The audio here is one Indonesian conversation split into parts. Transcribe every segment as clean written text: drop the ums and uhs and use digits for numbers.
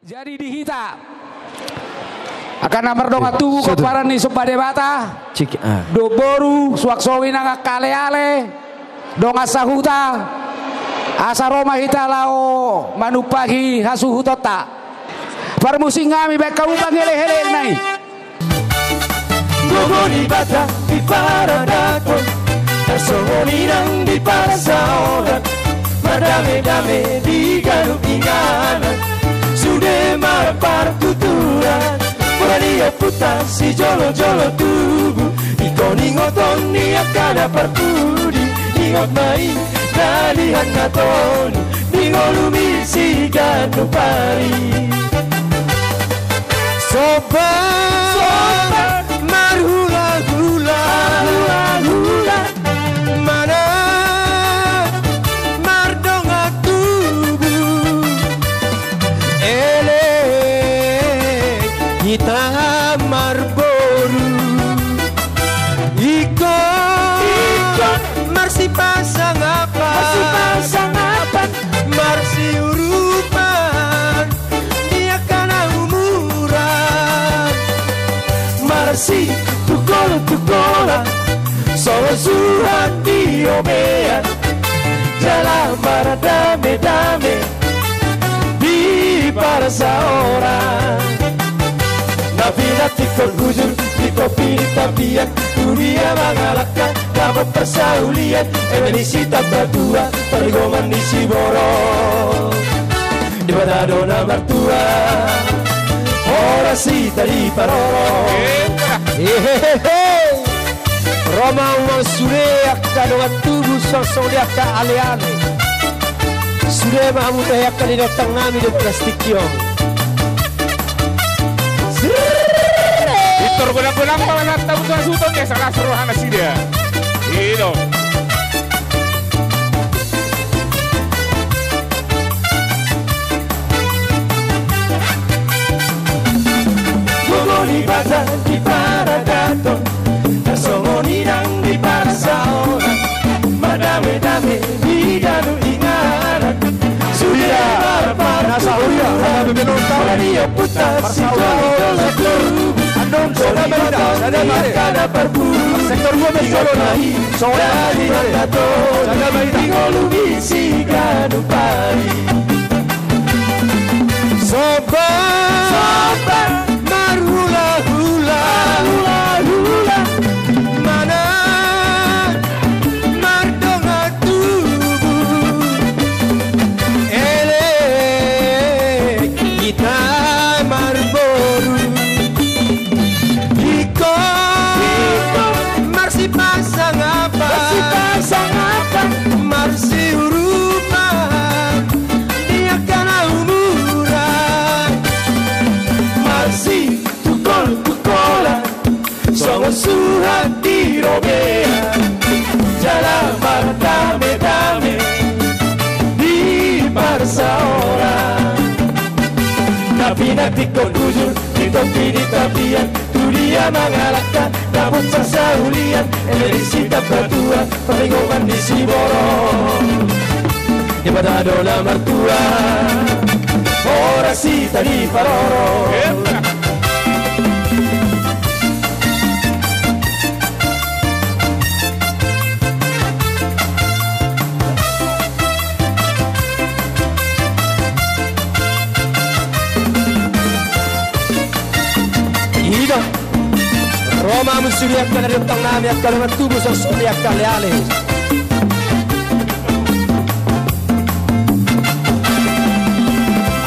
Jadi dihita akan nomor donga tubuh keparan ni sumpah debata do boru suak sowi nanga kale ale donga sahuta asa Roma hita lao manupagi hasuhutota parmusi ngami beka ubang hele-hele nai Gogoni bata di paradakon Tasongonirang di parasaoran Madame-dame di galup inganan Sudah marapar tuturan Dia putar si jolo-jolo tubuh Iko ningoton niat kada pertudi Ningot main dalihan natoni Ningolumi si ganupari Sobat marhula-hula Mana mardonga tubuh kita marboru ikon marsi pasang apa marsi urupan dia kana umuran marsi tukol solo surat diomean jalan maradame-dame di para seorang Nabila tikol hujur, tiko pilih tabian Dunia mengalahkan, dapat persaulian Emenisita berdua, perigoman di Siboro Di Badadona mertua Orasi tadi paroro Roma uang sureak kadongan tubuh sosok dia ka ale-ale Sudah mahamu tayak kali datang nami di plastik yong Tergulang-gulang malah tahu tuan sultan ya salah seruhan nasi dia. Itu. Gogoni bata di paradaton, Tasongonirang di parasaoran, Madame-dame di ganu inganan, Sudah marapar sahuria, dia putar si jolo-jolo tubuh kada berburu sektor gua besok nahi dari tato tingolu si ganupari sobat marhula-hula mana mardonga tubuh kita marboru Marsi pasang apa Marsi urupan dia kana umuran Marsi tukol-tukolan songo suhat di robea jalan berdame-dame di perseorang tapi nanti kau jujur ditopi di tabian Dunia mengalahkan dapat persaulian Emerisita berdua Perigoman di Siboro Di Badadona mertua Orasi tadi paroro Roma musuriakan dari utang nami akan tubuh sosuriakan leale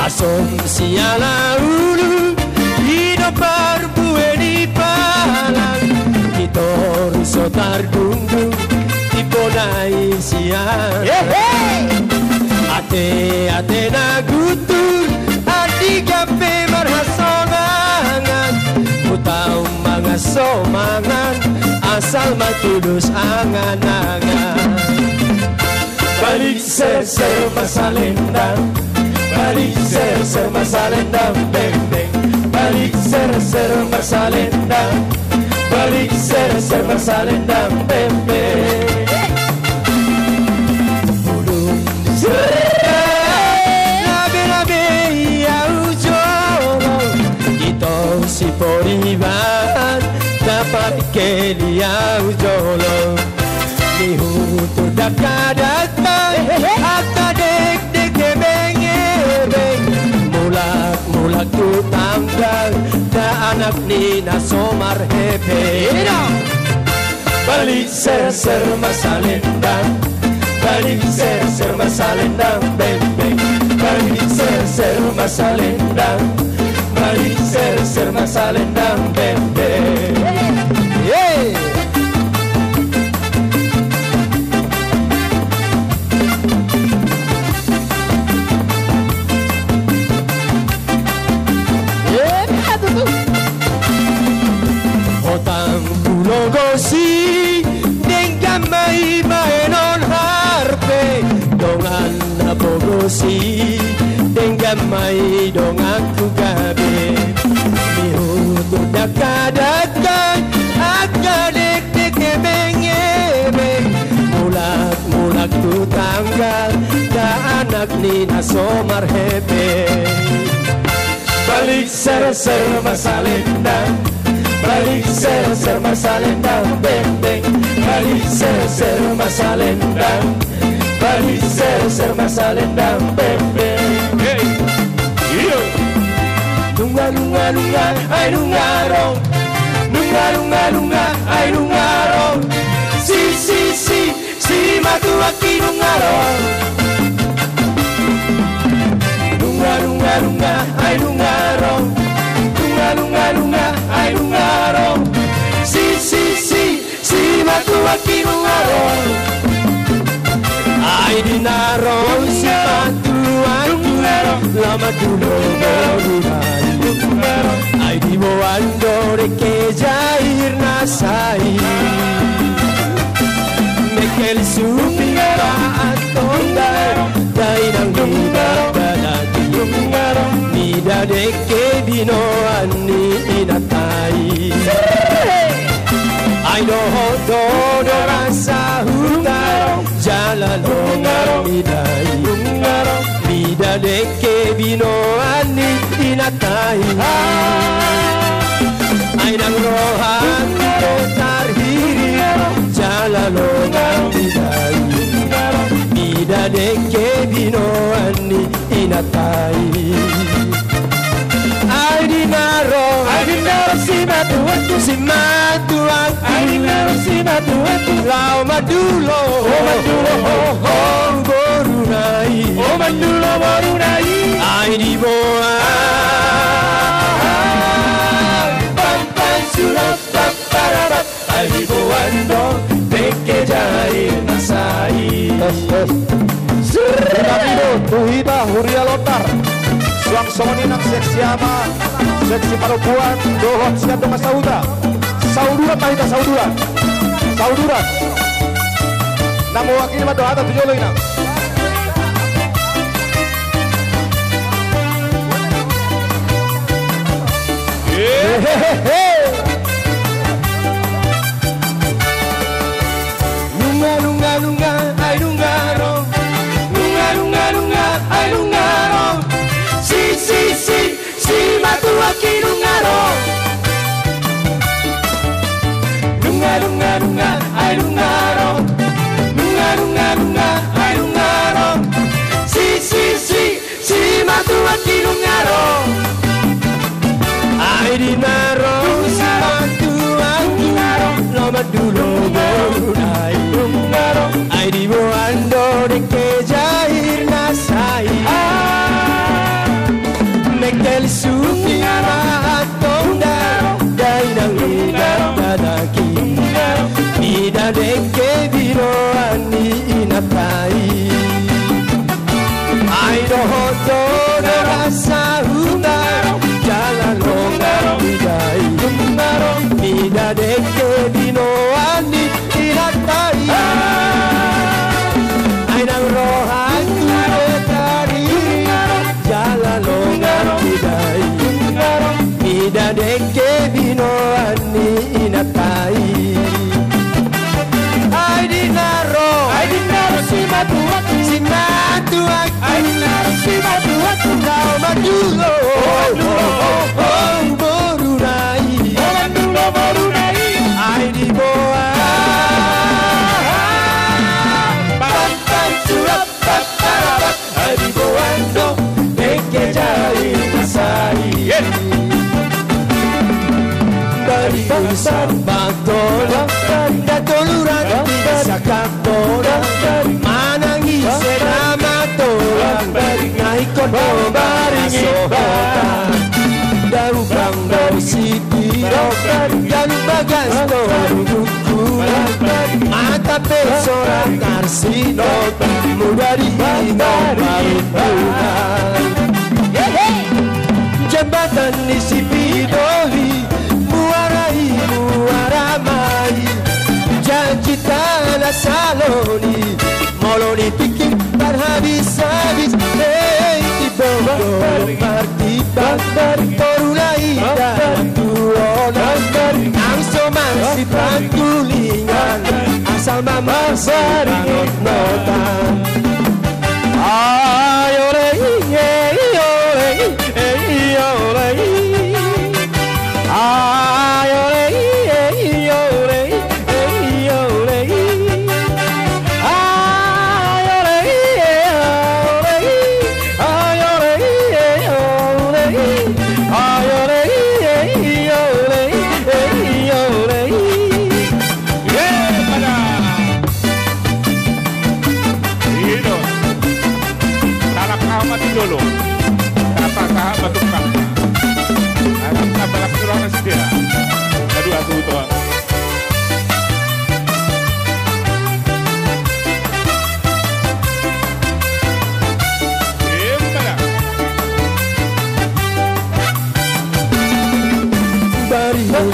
Asomsiala ulu hidup berbue di palang kita rusotar dungdung dipodai siang ate nagutur adi gape marhasongangan tahu mga somangan asal matulus angan-angan balik ser masalendang balik ser masalendang beng-beng balik ser masalendang balik ser masalendang beng-beng bulung nabe-nabe ya ujo kelia ujolo Nihutu dakadata Akadek deke beng Mulak tu tanggal Da anak ni nasomar hepe Balik ser masalendang Balik ser masalendang beng Balik ser masalendang Balik ser masalendang beng yeah. Otang pulogosi dengan mai non harpe dongan nabogosi dengan mai dongan kugabe mihutu dakadakan akadek deke bengebe mulak tu tanggal da anak ni nasomar hepe balik ser masalendang Balik ser masalendang beng Balik ser masalendang Balik ser masalendang beng Lunga ay lungarong Lunga ay lungarong Si matu aki lungarong Lunga ay lungarong Lunga ay lungarong Si matu aki lungarong Ay dinarong si matu aki Lama dulu berubah Ay di boando de que jair nasai Mekel supira atonda Dainang dadaki Nida de que vino ani inatai Ay do rasa hutan Jalan longar midai Nida de que vino ani inatai Ay nang rohan tarhiri Jalan longar midai Nida de que vino ani inatai Ay dinaro si matuatu Ay dinaro si matuatu Lau madulo borunai madulo borunai Ay di boa Pampan surat paparabat Ay di boando Deke jahil nasai Ramiro, Tuhiba, Huria Lotar Suang Somoninang seksi ama Seksi Parupuan, Dohot Siadong Sauda Sauduran Mahita Sauduran Namo wakil madohata tujolo inang Lunga ay lungarong ay lungarong Si matu aki lungarong Lunga ay lungarong ay lungarong Si matu aki lungarong Ay dinarong si matu aki Lama dulu borunai Ay di boando de que jair nasai Mekel supira atonda Dainang dadaki Nida de que viro ani inatai Ay dohoto de rasa hutan Jalan longar midai Nida de que vino ani inatai Ay nang rohan tu betari Jalan longar midai Sambatona datoluran bisa kantora manangi senamatora naikon bari sohota daru bang daru sitiro daru bagas torukula mata pesora tarsino mudari marupuna jembatan di Sipidoli muaramai janji tanah saloni moloni pikir berhabis-habis di bawah martibat torulai dan tuonan angsoman si pantulingan asal mama sering notan ayo re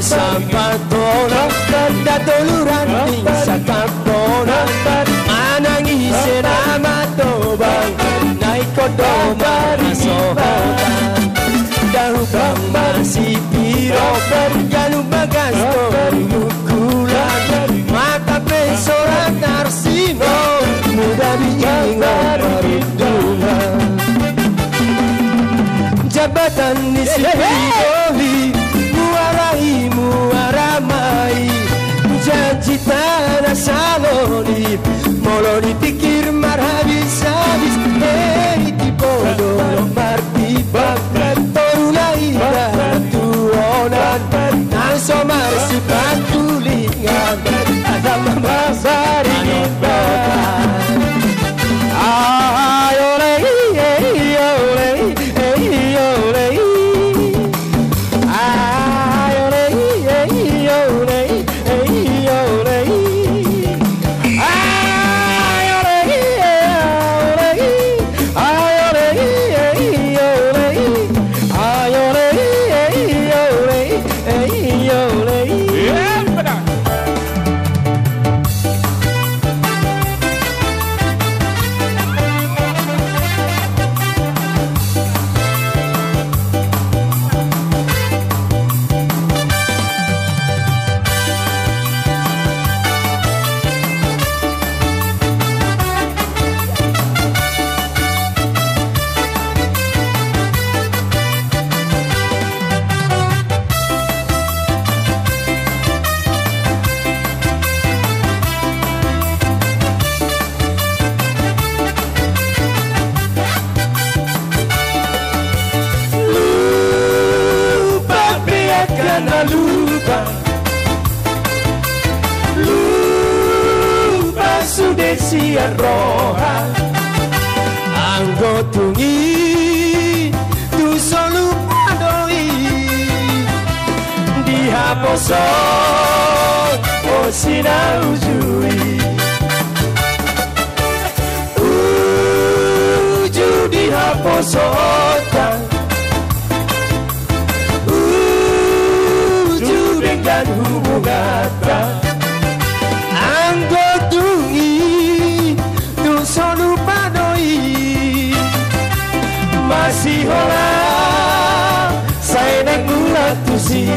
Sampatona datoluran sa kampona manangi senama tobang naikodo barisohotan dahu bang masih piro berjalu bagasto ukulan mata pesora tarsino muda diingat perhitungan jabatan di Sipidoli muaramai janji tanah saloni moloni pikir marhabis-habis di bodoh martibat torulai dan tuonan nangsomar si pantulingan ada mama baringan ayo lupa sudesi roha anggotungi tu solu padoi dihaposon osina ujui uju dihaposotan dan hubungan anggotungi tu solu padoi masih hola saya nang bulat tusi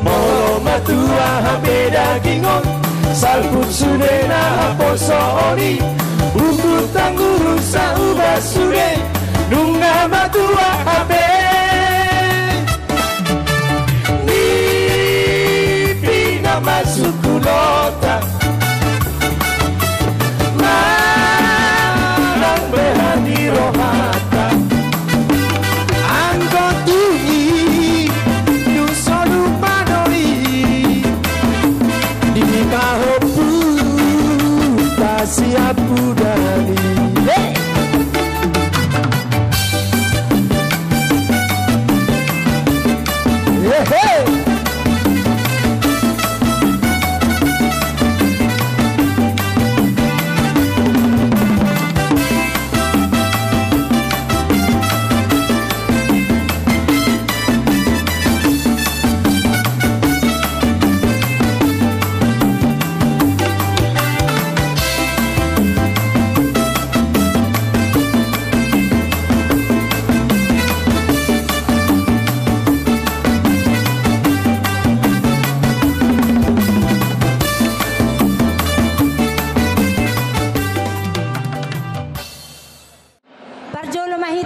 molo matua hambe dagingon salpun sudena posori untuk tangguru sauba sude nunga matua hambe masuk kulota marang behani rohata anggotungi tu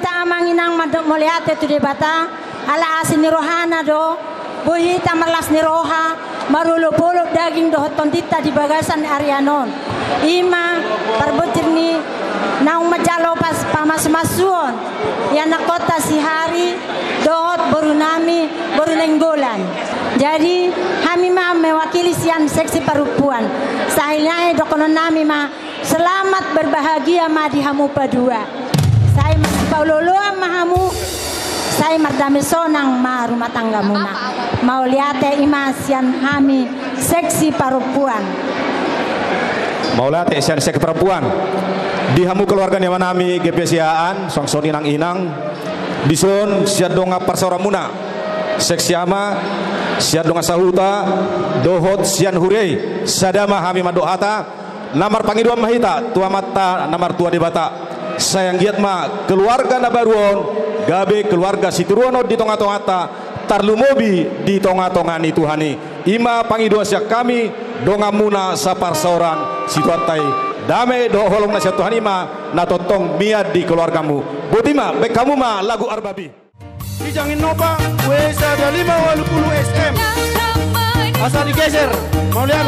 bohita amanginang moliate tu debata ala asin rohana do bohita malas ni roha marulup-ulup daging dohot tontita di bagasan Arianon ima perbutir ni naung majalo pas pamas-masuon yang nakota si hari dohot baru nami baru nenggolan. Jadi kami mah mewakili sian seksi perempuan sahilnya dokonon nami mah selamat berbahagia mah di hamu padua saya masih pauloloa mahamu saya mardami sonang mah rumah tangga muna mau liate ima sian kami seksi perempuan mau lihat sian seksi perempuan di hamu keluarga nyawa nami gepesiaan songsoni nang inang dison sian donga parsora muna seksi ama sian donga sahuta dohot sian hurei sadama hami madohata namar pangidua mahita tua mata namar tua debata sayang giat ma keluarga nabaruon gabe keluarga situruono di tonga-tongata tarlumobi di tonga-tongan itu hani ima pangidua siak kami donga muna sapar seorang situatai dame do holong nasihat Tuhan ima natotong miad di keluargamu butima bek kamu ma lagu Arbabi dijangin nopa wesa 5 80 SM asal digeser mau lihat